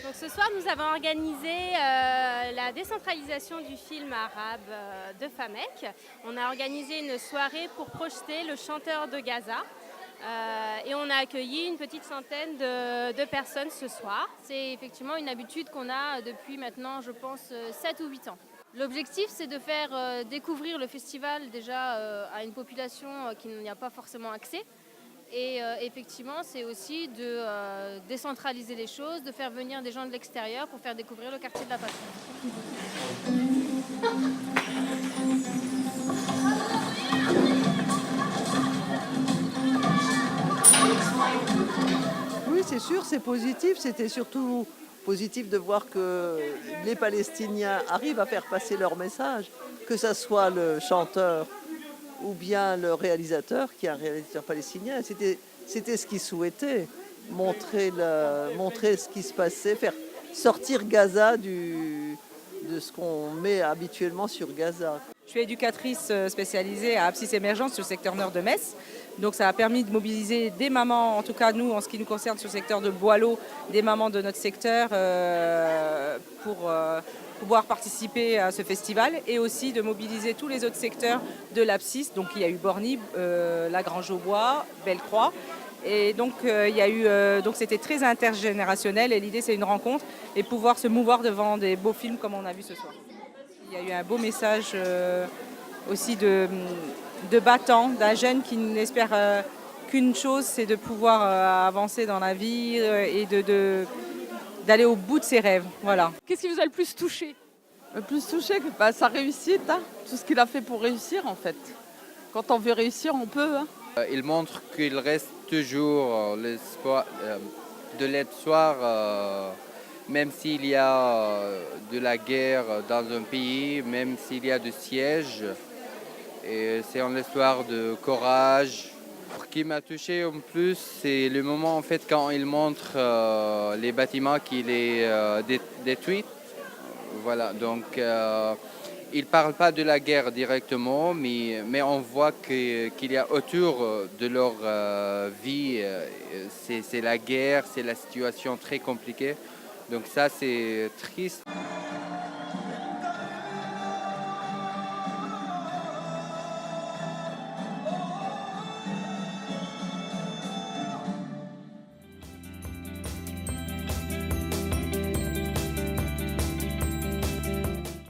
Donc ce soir, nous avons organisé la décentralisation du film arabe de Famek. On a organisé une soirée pour projeter Le chanteur de Gaza. Et on a accueilli une petite centaine de personnes ce soir. C'est effectivement une habitude qu'on a depuis maintenant, je pense, 7 ou 8 ans. L'objectif, c'est de faire découvrir le festival déjà à une population qui n'y a pas forcément accès. Et effectivement, c'est aussi de décentraliser les choses, de faire venir des gens de l'extérieur pour faire découvrir le quartier de la Patrie. Oui, c'est sûr, c'est positif. C'était surtout positif de voir que les Palestiniens arrivent à faire passer leur message, que ce soit le chanteur ou bien le réalisateur, qui est un réalisateur palestinien. C'était ce qu'ils souhaitaient, montrer ce qui se passait, faire sortir Gaza de ce qu'on met habituellement sur Gaza. Je suis éducatrice spécialisée à Abscis Émergence sur le secteur nord de Metz. Donc ça a permis de mobiliser des mamans, en tout cas nous, en ce qui nous concerne sur le secteur de Boileau, des mamans de notre secteur pour pouvoir participer à ce festival et aussi de mobiliser tous les autres secteurs de l'Abscis. Donc il y a eu Borny, Lagrange-au-Bois, Bellecroix. Et donc, donc c'était très intergénérationnel et l'idée c'est une rencontre et pouvoir se mouvoir devant des beaux films comme on a vu ce soir. Il y a eu un beau message aussi de battant, d'un jeune qui n'espère qu'une chose, c'est de pouvoir avancer dans la vie et d'aller au bout de ses rêves. Voilà. Qu'est-ce qui vous a le plus touché? Le plus touché, sa réussite, hein. Tout ce qu'il a fait pour réussir en fait. Quand on veut réussir, on peut. Hein. Il montre qu'il reste toujours l'espoir de l'espoir, même s'il y a de la guerre dans un pays, même s'il y a de sièges. Et c'est une histoire de courage. Ce qui m'a touché en plus, c'est le moment en fait quand il montre les bâtiments qu'il est détruits. Voilà, donc il ne parle pas de la guerre directement, mais on voit qu'il y a autour de leur vie, c'est la guerre, c'est la situation très compliquée. Donc ça, c'est triste.